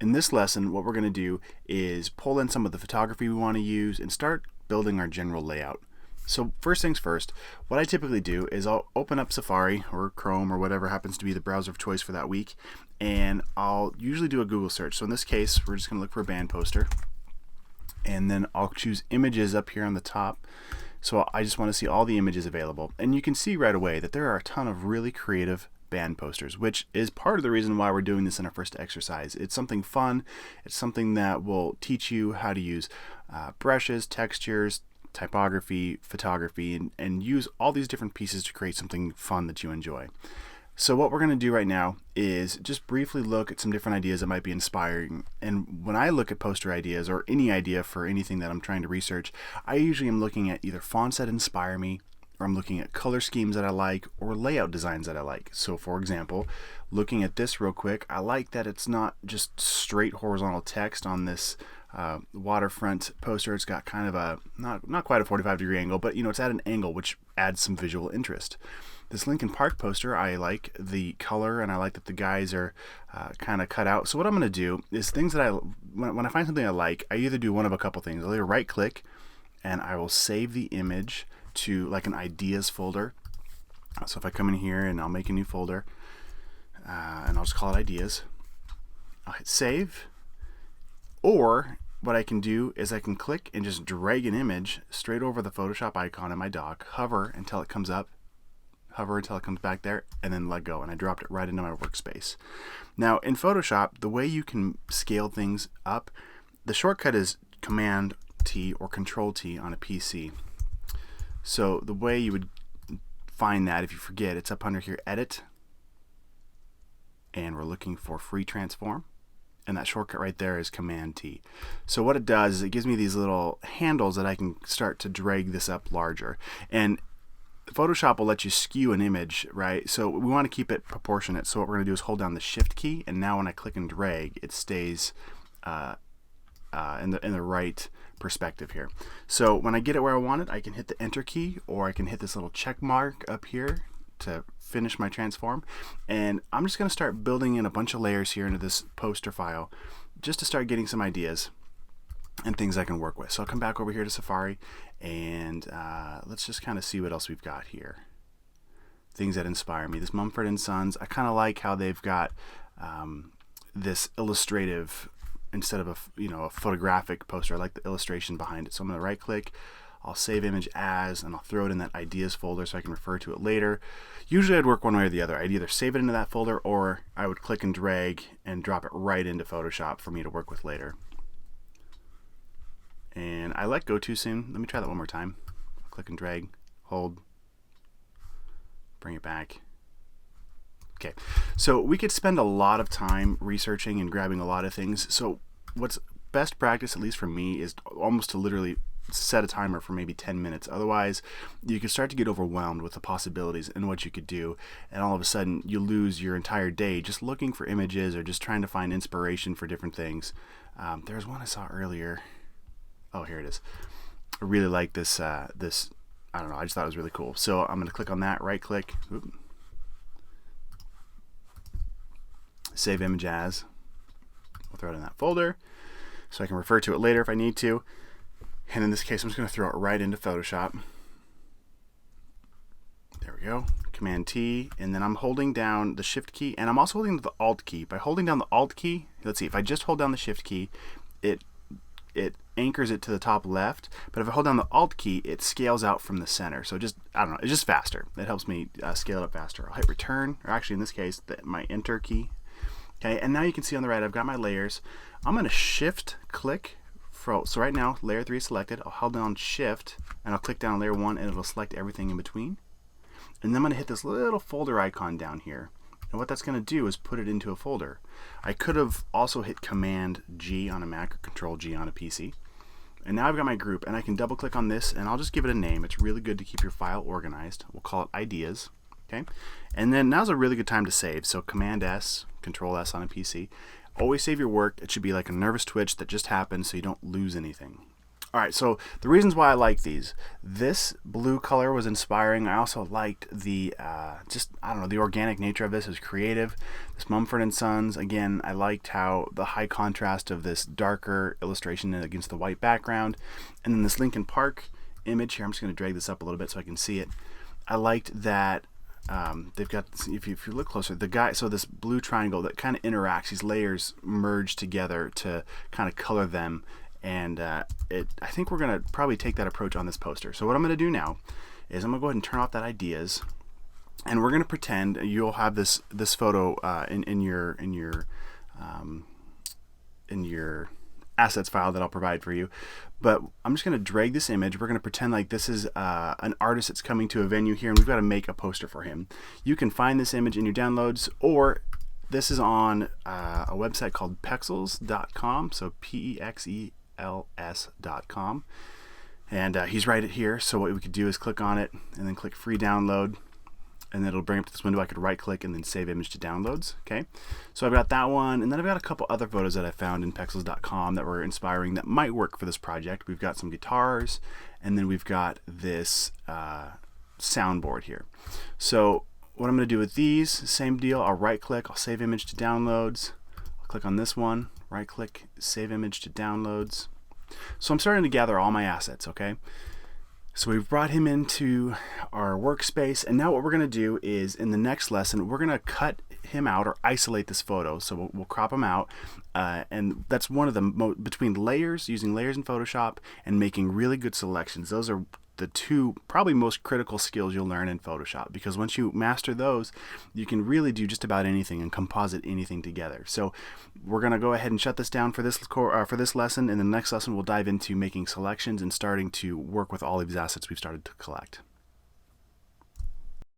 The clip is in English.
In this lesson, what we're going to do is pull in some of the photography we want to use and start building our general layout. So first things first, what I typically do is I'll open up Safari or Chrome or whatever happens to be the browser of choice for that week, and I'll usually do a Google search. So in this case, we're just going to look for a band poster, and then I'll choose images up here on the top. So I just want to see all the images available, and you can see right away that there are a ton of really creative band posters, which is part of the reason why we're doing this in our first exercise. It's something fun. It's something that will teach you how to use brushes, textures, typography, photography, and use all these different pieces to create something fun that you enjoy. So what we're going to do right now is just briefly look at some different ideas that might be inspiring. And when I look at poster ideas or any idea for anything that I'm trying to research, I usually am looking at either fonts that inspire me, or I'm looking at color schemes that I like, or layout designs that I like. So for example, looking at this real quick, I like that it's not just straight horizontal text on this waterfront poster. It's got kind of a, not quite a 45-degree angle, but it's at an angle, which adds some visual interest. This Linkin Park poster, I like the color, and I like that the guys are kind of cut out. So what I'm going to do is things that when I find something I like, I either do one of a couple things. I'll either right click and I will save the image to like an ideas folder. So if I come in here and I'll make a new folder, and I'll just call it ideas, I'll hit save. Or what I can do is I can click and just drag an image straight over the Photoshop icon in my dock, hover until it comes up, hover until it comes back there, and then let go, and I dropped it right into my workspace. Now in Photoshop, the way you can scale things up, the shortcut is Command T or Control T on a PC. So the way you would find that, if you forget, it's up under here, Edit, and we're looking for Free Transform, and that shortcut right there is Command T. So what it does is it gives me these little handles that I can start to drag this up larger. And Photoshop will let you skew an image, right? So we want to keep it proportionate. So what we're going to do is hold down the Shift key, and now when I click and drag, it stays in the right perspective here. So when I get it where I want it, I can hit the Enter key, or I can hit this little check mark up here to finish my transform. And I'm just going to start building in a bunch of layers here into this poster file, just to start getting some ideas and things I can work with. So I'll come back over here to Safari, and let's just kind of see what else we've got here. Things that inspire me. This Mumford & Sons, I kind of like how they've got this illustrative instead of a photographic poster. I like the illustration behind it. So I'm going to right click, I'll save image as, and I'll throw it in that ideas folder so I can refer to it later. Usually I'd work one way or the other. I'd either save it into that folder, or I would click and drag and drop it right into Photoshop for me to work with later. And I let go too soon. Let me try that one more time. Click and drag, hold, bring it back. Okay, so we could spend a lot of time researching and grabbing a lot of things. So what's best practice, at least for me, is almost to literally set a timer for maybe 10 minutes. Otherwise, you can start to get overwhelmed with the possibilities and what you could do, and all of a sudden you lose your entire day just looking for images or just trying to find inspiration for different things. There's one I saw earlier. Oh, here it is. I really like this. I don't know. I just thought it was really cool. So I'm going to click on that. Right click. Oops. Save image as. We'll throw it in that folder so I can refer to it later if I need to. And in this case, I'm just going to throw it right into Photoshop. There we go. Command T, and then I'm holding down the Shift key, and I'm also holding the Alt key. By holding down the Alt key, let's see, if I just hold down the Shift key, it anchors it to the top left, but if I hold down the Alt key, it scales out from the center. So I don't know, it's just faster. It helps me scale it up faster. I'll hit Return, or actually in this case, my Enter key. Okay, and now you can see on the right, I've got my layers. I'm going to Shift click. So right now, layer 3 is selected. I'll hold down Shift, and I'll click down on layer 1, and it'll select everything in between. And then I'm going to hit this little folder icon down here. And what that's going to do is put it into a folder. I could have also hit Command G on a Mac or Control G on a PC. And now I've got my group, and I can double click on this, and I'll just give it a name. It's really good to keep your file organized. We'll call it Ideas. Okay, and then now's a really good time to save. So Command S, Control S on a PC. Always save your work. It should be like a nervous twitch that just happened so you don't lose anything. All right, so the reasons why I like these, this blue color was inspiring. I also liked the, just, I don't know, the organic nature of this is creative. This Mumford & Sons, again, I liked how the high contrast of this darker illustration against the white background. And then this Lincoln Park image here, I'm just going to drag this up a little bit so I can see it. I liked that they've got, if you look closer, the guy, so this blue triangle that kind of interacts, these layers merge together to kind of color them. And I think we're going to probably take that approach on this poster. So what I'm going to do now is I'm going to go ahead and turn off that ideas, and we're going to pretend you'll have this photo in your assets file that I'll provide for you. But I'm just going to drag this image. We're going to pretend like this is an artist that's coming to a venue here, and we've got to make a poster for him. You can find this image in your downloads, or this is on a website called Pexels.com, so PEXELS.com, and he's right here. So what we could do is click on it and then click free download, and then it'll bring up to this window. I could right click and then save image to downloads. Okay, so I've got that one, and then I've got a couple other photos that I found in Pexels.com that were inspiring that might work for this project. We've got some guitars, and then we've got this soundboard here. So what I'm going to do with these, same deal. I'll right click, I'll save image to downloads. I'll click on this one, right click, save image to downloads. So I'm starting to gather all my assets, okay? So we've brought him into our workspace, and now what we're going to do is in the next lesson, we're going to cut him out or isolate this photo. So we'll crop him out, and that's one of the between layers, using layers in Photoshop and making really good selections. Those are the two probably most critical skills you'll learn in Photoshop, because once you master those, you can really do just about anything and composite anything together. So we're going to go ahead and shut this down for this lesson, and the next lesson we'll dive into making selections and starting to work with all these assets we've started to collect.